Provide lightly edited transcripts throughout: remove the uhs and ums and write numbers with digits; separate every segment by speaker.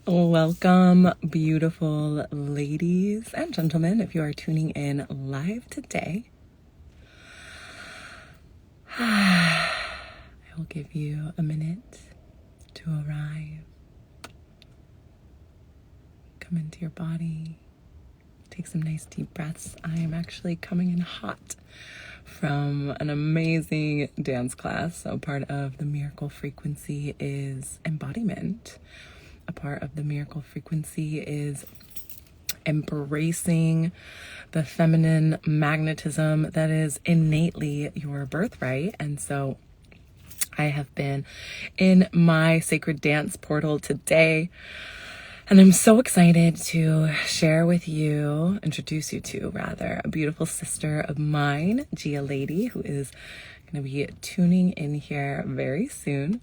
Speaker 1: Welcome, beautiful ladies and gentlemen, if you are tuning in live today. I will give you a minute to arrive. Come into your body. Take some nice deep breaths. I am actually coming in hot from an amazing dance class. So part of the miracle frequency is embodiment. A part of the miracle frequency is embracing the feminine magnetism that is innately your birthright. And so I have been in my sacred dance portal today, and I'm so excited to share with you, introduce you to rather, a beautiful sister of mine, Gaea Lady, who is going to be tuning in here very soon.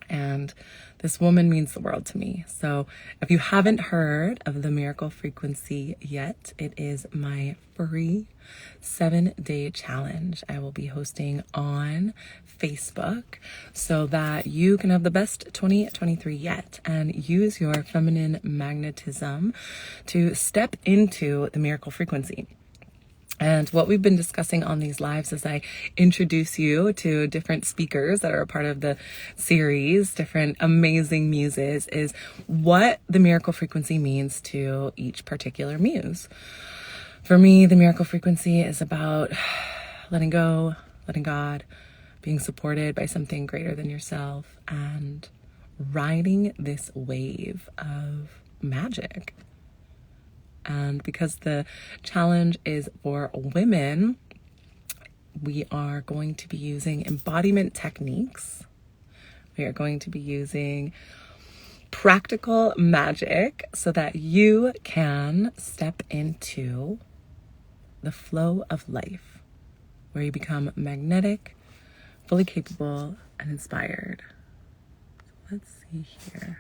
Speaker 1: And this woman means the world to me. So if you haven't heard of the miracle frequency yet, it is my free 7-day challenge I will be hosting on Facebook so that you can have the best 2023 yet and use your feminine magnetism to step into the miracle frequency. And what we've been discussing on these lives as I introduce you to different speakers that are a part of the series, different amazing muses, is what the miracle frequency means to each particular muse. For me, the miracle frequency is about letting go, letting God, being supported by something greater than yourself, and riding this wave of magic. And because the challenge is for women, we are going to be using embodiment techniques. We are going to be using practical magic so that you can step into the flow of life, where you become magnetic, fully capable, and inspired. So let's see here.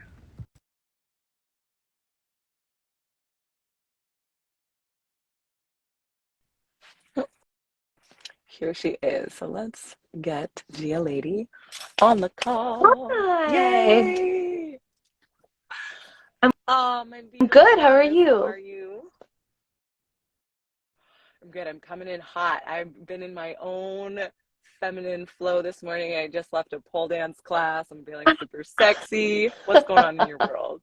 Speaker 1: Here she is. So let's get Gaea Lady on the call.
Speaker 2: Hi.
Speaker 1: Yay!
Speaker 2: I'm
Speaker 1: My beautiful
Speaker 2: good. How are
Speaker 1: goddess, how
Speaker 2: you?
Speaker 1: are you? I'm good. I'm coming in hot. I've been in my own feminine flow this morning. I just left a pole dance class. I'm feeling super sexy. What's going on in your world?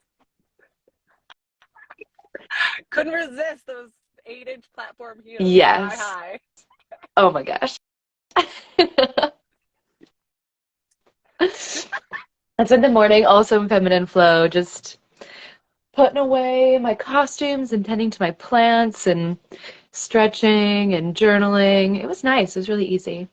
Speaker 1: Couldn't resist those 8-inch platform heels, sky
Speaker 2: Yes.
Speaker 1: high.
Speaker 2: Oh my gosh. I spent the morning also in feminine flow, just putting away my costumes and tending to my plants and stretching and journaling. It was nice. It was really easy.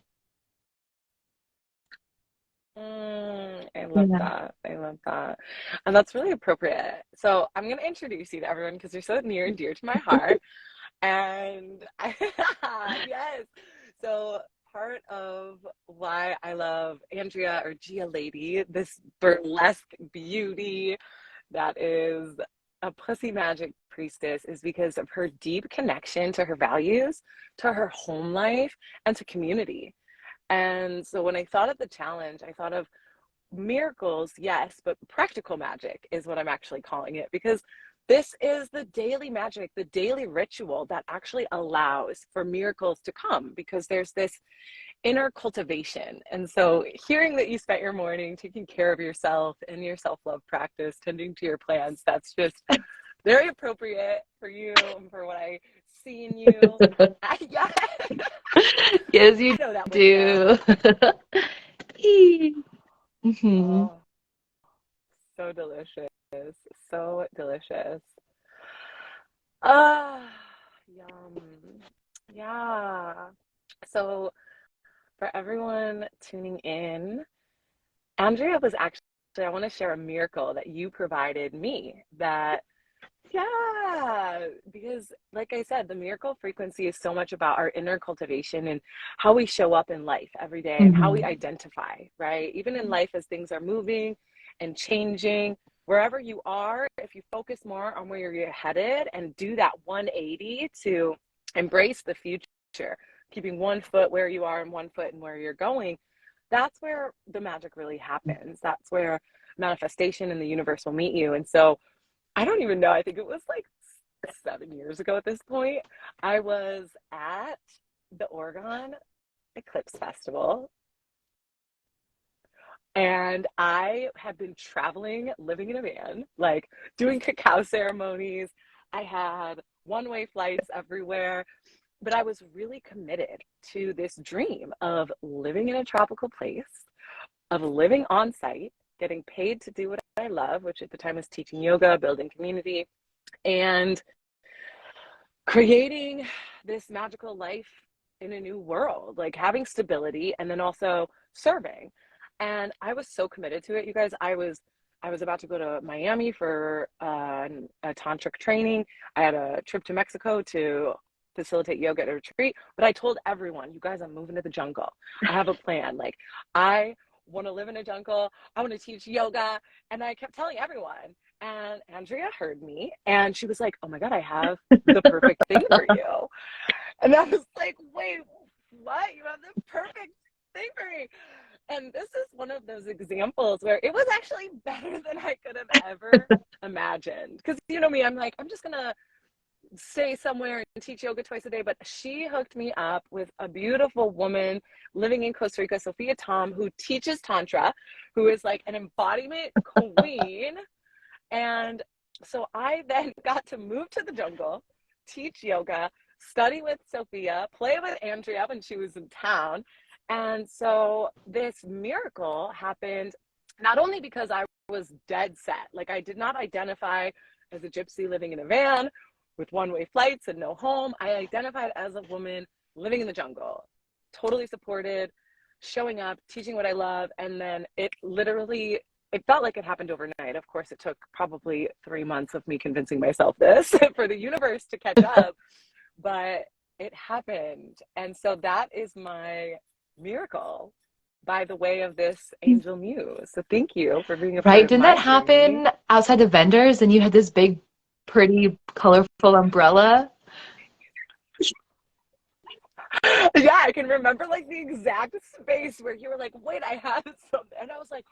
Speaker 1: I love
Speaker 2: Yeah.
Speaker 1: that. I love that. And that's really appropriate. So I'm going to introduce you to everyone because you're so near and dear to my heart. And yes. So part of why I love Andrea or Gaea Lady, this burlesque beauty that is a pussy magic priestess, is because of her deep connection to her values, to her home life, and to community. And so when I thought of the challenge, I thought of miracles, yes, but practical magic is what I'm actually calling it, because this is the daily magic, the daily ritual that actually allows for miracles to come, because there's this inner cultivation. And so hearing that you spent your morning taking care of yourself in your self-love practice, tending to your plants, that's just very appropriate for you and for what I see in you. Yeah,
Speaker 2: Yes, you
Speaker 1: I know that one now.
Speaker 2: do. Hmm.
Speaker 1: Oh, so delicious. So delicious. Ah, yum. Yeah. So, for everyone tuning in, Andrea was actually, I want to share a miracle that you provided me that, yeah, because like I said, the miracle frequency is so much about our inner cultivation and how we show up in life every day and how we
Speaker 2: Hmm.
Speaker 1: identify, right? Even in life as things are moving and changing, wherever you are, if you focus more on where you're headed and do that 180 to embrace the future, keeping one foot where you are and one foot in where you're going, that's where the magic really happens. That's where manifestation and the universe will meet you. And so I don't even know. I think it was like 7 years ago at this point. I was at the Oregon Eclipse Festival, and I had been traveling, living in a van, like doing cacao ceremonies. I had one-way flights everywhere, but I was really committed to this dream of living in a tropical place, of living on site, getting paid to do what I love, which at the time was teaching yoga, building community, and creating this magical life in a new world, like having stability and then also serving. And I was so committed to it, you guys. I was about to go to Miami for a tantric training. I had a trip to Mexico to facilitate yoga at a retreat, but I told everyone, you guys, I'm moving to the jungle. I have a plan. Like, I want to live in a jungle. I want to teach yoga. And I kept telling everyone. And Andrea heard me and she was like, oh my God, I have the perfect thing for you. And I was like, wait, what? You have the perfect thing for me. And this is one of those examples where it was actually better than I could have ever imagined. Because you know me, I'm like, I'm just going to stay somewhere and teach yoga twice a day. But she hooked me up with a beautiful woman living in Costa Rica, Sophia Tom, who teaches Tantra, who is like an embodiment queen. And so I then got to move to the jungle, teach yoga, study with Sophia, play with Andrea when she was in town. And so this miracle happened not only because I was dead set, like I did not identify as a gypsy living in a van with one-way flights and no home. I identified as a woman living in the jungle, totally supported, showing up, teaching what I love. And then it felt like it happened overnight. Of course, it took probably 3 months of me convincing myself this for the universe to catch up, but it happened. And so that is my miracle by the way of this angel muse. So thank you for being a part
Speaker 2: Right?
Speaker 1: of
Speaker 2: Didn't
Speaker 1: my
Speaker 2: that
Speaker 1: journey.
Speaker 2: happen outside the vendors and you had this big, pretty, colorful umbrella?
Speaker 1: Yeah, I can remember like the exact space where you were like, wait, I have something. And I was like,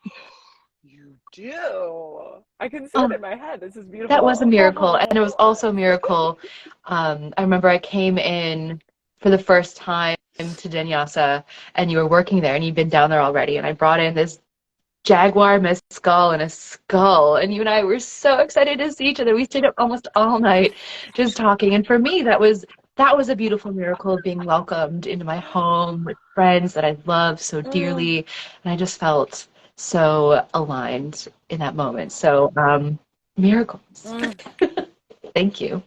Speaker 1: you do. I can see it
Speaker 2: Oh,
Speaker 1: in my head. This is
Speaker 2: that was a
Speaker 1: beautiful.
Speaker 2: miracle. And it was also a miracle. I remember I came in for the first time to Vinyasa and you were working there and you'd been down there already. And I brought in this jaguar mezcal and a skull. And you and I were so excited to see each other. We stayed up almost all night just talking. And for me, that was a beautiful miracle of being welcomed into my home with friends that I love so
Speaker 1: Mm,
Speaker 2: dearly. And I just felt so aligned in that moment. So, miracles.
Speaker 1: mm.
Speaker 2: Thank you.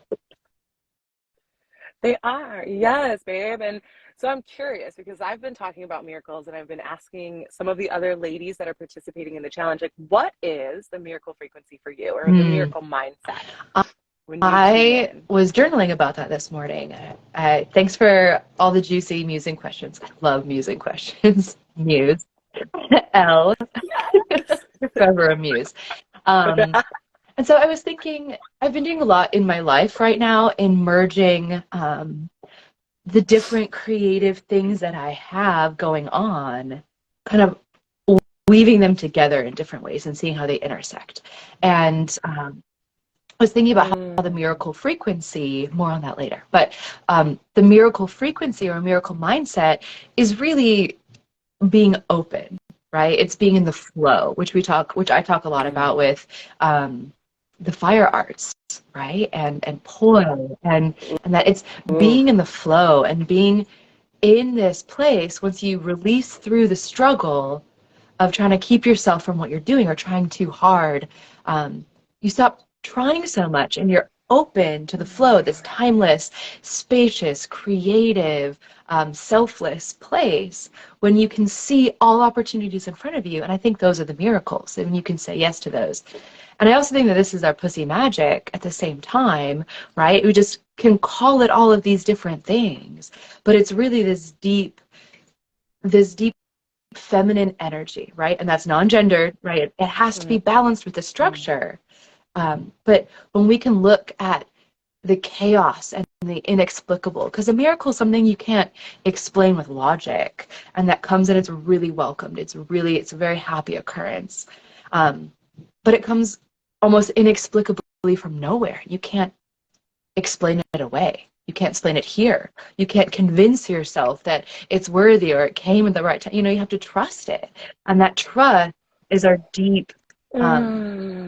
Speaker 1: They are. Yes, babe. And so I'm curious because I've been talking about miracles and I've been asking some of the other ladies that are participating in the challenge, like, what is the miracle frequency for you or the
Speaker 2: Hmm.
Speaker 1: miracle mindset when you tune
Speaker 2: I
Speaker 1: in?
Speaker 2: was journaling about that this morning. Thanks for all the juicy musing questions. I love musing questions. Muse. Elle,
Speaker 1: Yes.
Speaker 2: forever a muse. Um, and so I was thinking, I've been doing a lot in my life right now in merging the different creative things that I have going on, kind of weaving them together in different ways and seeing how they intersect. And I was thinking about how the
Speaker 1: Mm,
Speaker 2: miracle frequency, more on that later, but the miracle frequency or miracle mindset is really being open, right? It's being in the flow, which I talk a lot about
Speaker 1: mm,
Speaker 2: with the fire arts, right? And poise and that it's
Speaker 1: ooh,
Speaker 2: being in the flow and being in this place once you release through the struggle of trying to keep yourself from what you're doing or trying too hard. You stop trying so much and you're open to the flow, this timeless, spacious, creative, selfless place when you can see all opportunities in front of you. And I think those are the miracles, and when you can say yes to those. And I also think that this is our pussy magic at the same time, right? We just can call it all of these different things, but it's really this deep feminine energy, right? And that's non-gendered, right? It has to be
Speaker 1: mm,
Speaker 2: balanced with the
Speaker 1: mm,
Speaker 2: structure. But when we can look at the chaos and the inexplicable, because a miracle is something you can't explain with logic, and that comes and it's really welcomed. It's a very happy occurrence. but it comes almost inexplicably from nowhere. You can't explain it away. You can't explain it here. You can't convince yourself that it's worthy or it came at the right time. You know, you have to trust it. And that trust is our deep nurture.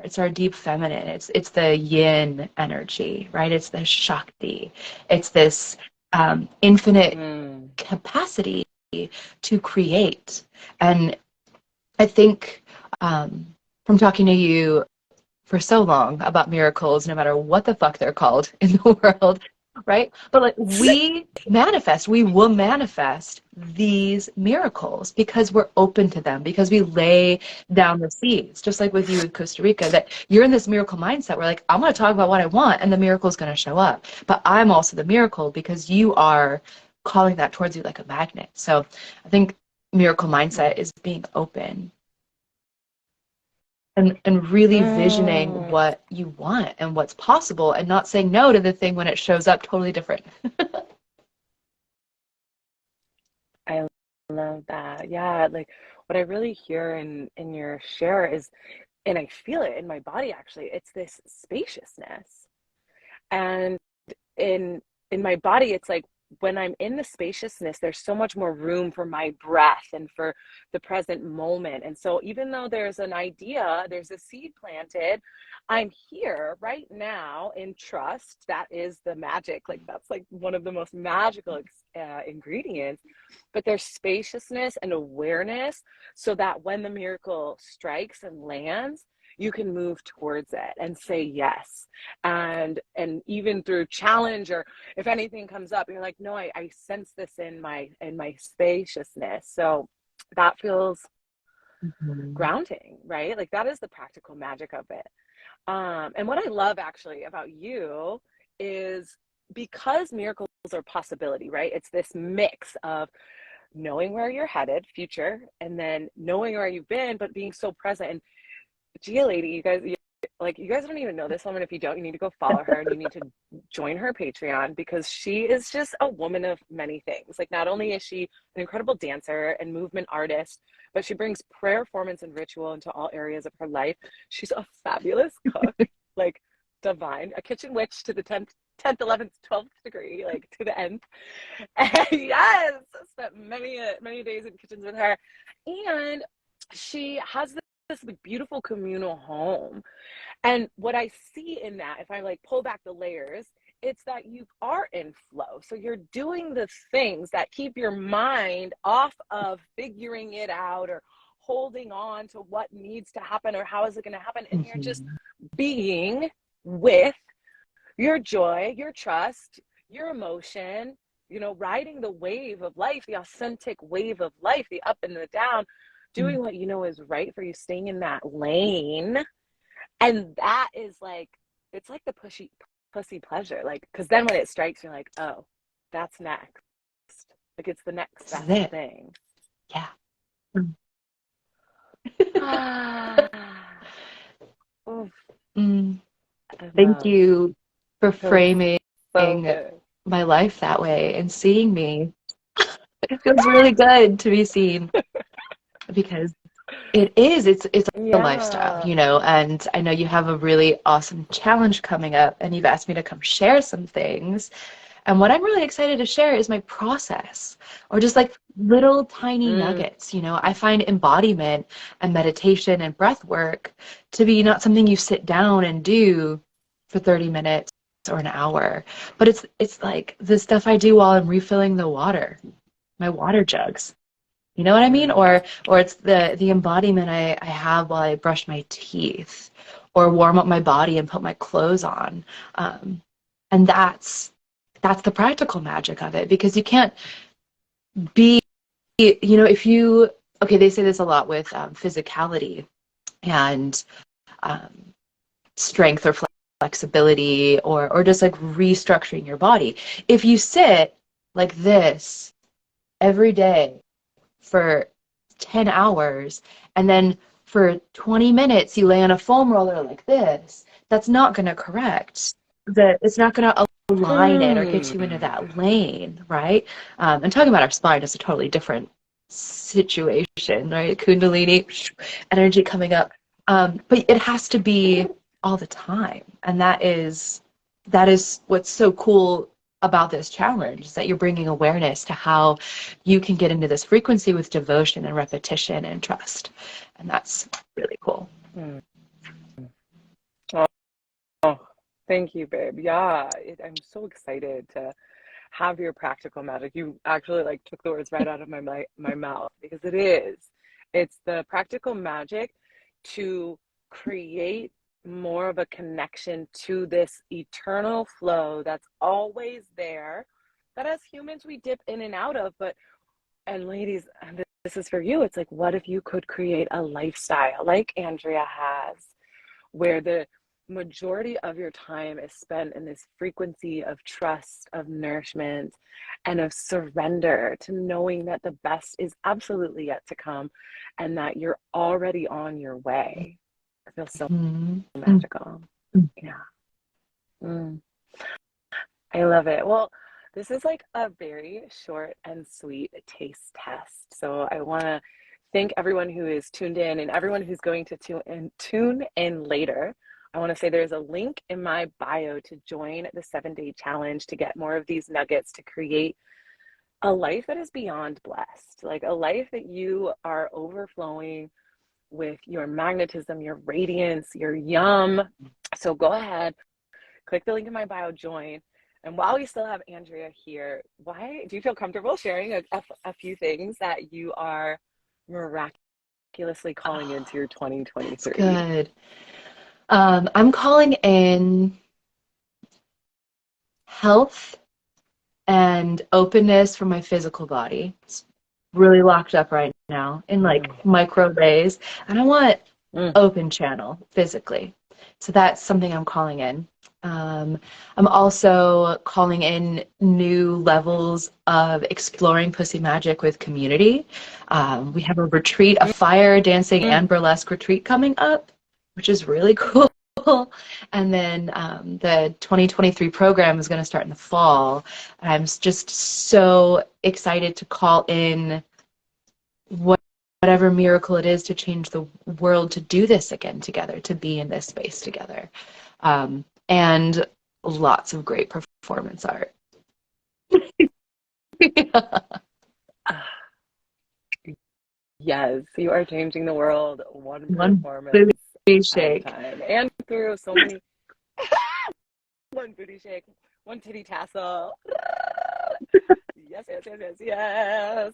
Speaker 2: It's our deep feminine. It's the yin energy, right? It's the Shakti. It's this infinite capacity to create. And I think from talking to you for so long about miracles, no matter what the fuck they're called in the world, right? But like we will manifest these miracles because we're open to them, because we lay down the seeds, just like with you in Costa Rica, that you're in this miracle mindset. We're like, I'm going to talk about what I want and the miracle is going to show up. But I'm also the miracle because you are calling that towards you like a magnet. So I think miracle mindset is being open and really visioning what you want and what's possible and not saying no to the thing when it shows up totally different.
Speaker 1: I love that. Yeah, like what I really hear in your share is, and I feel it in my body actually, it's this spaciousness. And in my body, it's like when I'm in the spaciousness, there's so much more room for my breath and for the present moment. And so even though there's an idea, there's a seed planted, I'm here right now in trust. That is the magic. Like that's like one of the most magical ingredients. But there's spaciousness and awareness so that when the miracle strikes and lands, you can move towards it and say yes. And even through challenge, or if anything comes up, you're like, no, I sense this in my spaciousness. So that feels grounding, right? Like that is the practical magic of it. And what I love actually about you is because miracles are possibility, right? It's this mix of knowing where you're headed, future, and then knowing where you've been, but being so present. And Gia lady, you guys don't even know this woman. If you don't, you need to go follow her and you need to join her Patreon because she is just a woman of many things. Like not only is she an incredible dancer and movement artist, but she brings prayer, performance, and ritual into all areas of her life. She's a fabulous cook, like divine, a kitchen witch to the 10th, 11th, 12th degree, like to the nth. And yes, spent many days in kitchens with her. And she has this beautiful communal home. And what I see in that, if I like pull back the layers, it's that you are in flow. So you're doing the things that keep your mind off of figuring it out or holding on to what needs to happen or how is it going to happen. And you're just being with your joy, your trust, your emotion, you know, riding the wave of life, the authentic wave of life, the up and the down, doing what you know is right for you, staying in that lane. And that is like, it's like the pussy pleasure. Like, because then when it strikes, you're like, oh, that's next. Like, it's the next best thing.
Speaker 2: Yeah. Thank you for framing my life that way and seeing me. It feels really good to be seen because it's a lifestyle, you know, and I know you have a really awesome challenge coming up and you've asked me to come share some things. And what I'm really excited to share is my process or just like little tiny nuggets. You know, I find embodiment and meditation and breath work to be not something you sit down and do for 30 minutes or an hour, but it's like the stuff I do while I'm refilling the water, my water jugs. You know what I mean? Or it's the embodiment I have while I brush my teeth or warm up my body and put my clothes on. And that's the practical magic of it, because you can't be, you know, if you, okay, they say this a lot with physicality and strength or flexibility or just like restructuring your body. If you sit like this every day for 10 hours and then for 20 minutes you lay on a foam roller like this, that's not going to correct. It's not going to align it or get you into that lane, right? And talking about our spine is a totally different situation, right? Kundalini energy coming up. But it has to be all the time. And that is what's so cool about this challenge, is that you're bringing awareness to how you can get into this frequency with devotion and repetition and trust. And that's really cool.
Speaker 1: Mm. Oh, thank you, babe. Yeah, I'm so excited to have your practical magic. You actually like took the words right out of my mouth, because it is. It's the practical magic to create more of a connection to this eternal flow that's always there, that as humans we dip in and out of. But, and ladies, and this is for you, it's like, what if you could create a lifestyle like Andrea has, where the majority of your time is spent in this frequency of trust, of nourishment, and of surrender to knowing that the best is absolutely yet to come, and that you're already on your way. It feels so magical. Yeah. I love it. Well, this is like a very short and sweet taste test. So I want to thank everyone who is tuned in, and everyone who's going to tune in later. I want to say there's a link in my bio to join the 7-day challenge to get more of these nuggets to create a life that is beyond blessed, like a life that you are overflowing with your magnetism, your radiance, your yum. So go ahead, click the link in my bio, join. And while we still have Andrea here, why do you feel comfortable sharing a few things that you are miraculously calling into your 2023?
Speaker 2: That's good. I'm calling in health and openness for my physical body. It's really locked up right now in like micro ways, and I want open channel physically. So that's something I'm calling in. I'm also calling in new levels of exploring pussy magic with community. We have a retreat, a fire, dancing, and burlesque retreat coming up, which is really cool. And then the 2023 program is going to start in the fall. I'm just so excited to call in whatever miracle it is to change the world, to do this again together, to be in this space together. And lots of great performance art.
Speaker 1: Yes, you are changing the world one performance
Speaker 2: booty shake
Speaker 1: at a time, and through so many one booty shake, one titty tassel. Yes, yes, yes, yes, yes.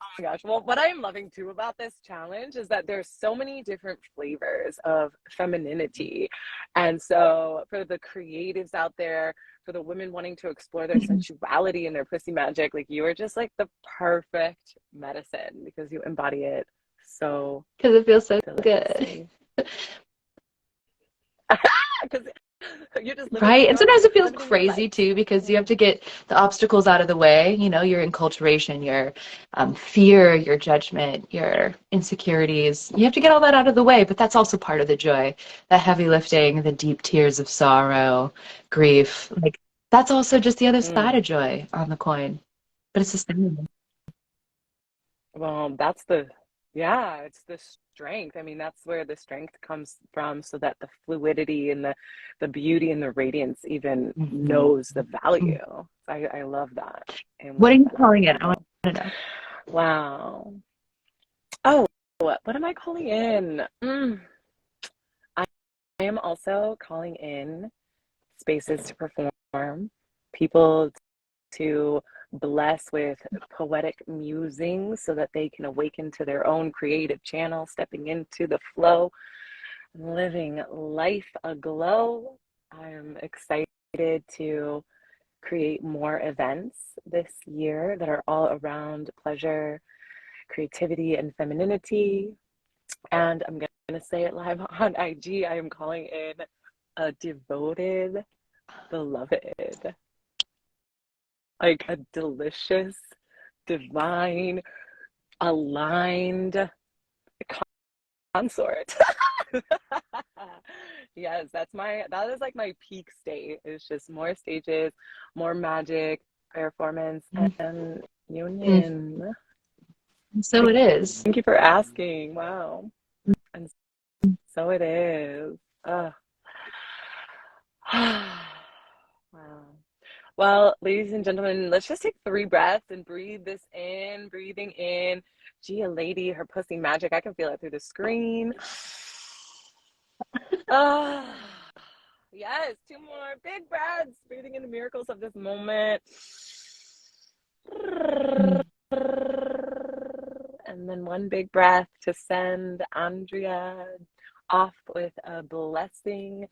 Speaker 1: Oh my gosh. Well, what I am loving too about this challenge is that there's so many different flavors of femininity. And so for the creatives out there, for the women wanting to explore their sensuality and their pussy magic, like you are just like the perfect medicine, because you embody it so,
Speaker 2: because it feels so
Speaker 1: good. Because you're just
Speaker 2: right, and sometimes it feels crazy too, because you have to get the obstacles out of the way. You know, your enculturation, your fear, your judgment, your insecurities. You have to get all that out of the way, but that's also part of the joy. That heavy lifting, the deep tears of sorrow, grief, like that's also just the other side of joy on the coin. But it's the same.
Speaker 1: Well, it's the strength. I mean, that's where the strength comes from, so that the fluidity and the beauty and the radiance even knows the value. I love that.
Speaker 2: What are you calling it? I want to know.
Speaker 1: Wow. Oh, what am I calling in? I am also calling in spaces to perform, people to bless with poetic musings so that they can awaken to their own creative channel, stepping into the flow, living life aglow. I'm excited to create more events this year that are all around pleasure, creativity, and femininity. And I'm going to say it live on IG. I am calling in a devoted, beloved, like a delicious, divine, aligned consort. Yes, that is like my peak state. It's just more stages, more magic, performance, and union.
Speaker 2: So it is.
Speaker 1: Thank you for asking. Wow. I'm So it is. Ugh. Wow. Well, ladies and gentlemen, let's just take 3 breaths and breathe this in, breathing in. Gia lady, her pussy magic. I can feel it through the screen. Ah, yes, 2 more big breaths, breathing in the miracles of this moment. And then 1 big breath to send Andrea off with a blessing.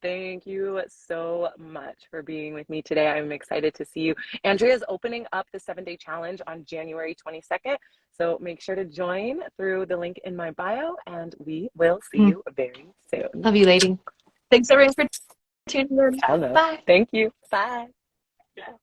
Speaker 1: Thank you so much for being with me today. I'm excited to see you. Andrea's opening up the 7-day challenge on January 22nd. So make sure to join through the link in my bio, and we will see you very soon.
Speaker 2: Love you, lady. Thanks, everyone, for tuning in.
Speaker 1: Hello.
Speaker 2: Bye.
Speaker 1: Thank you. Bye. Bye.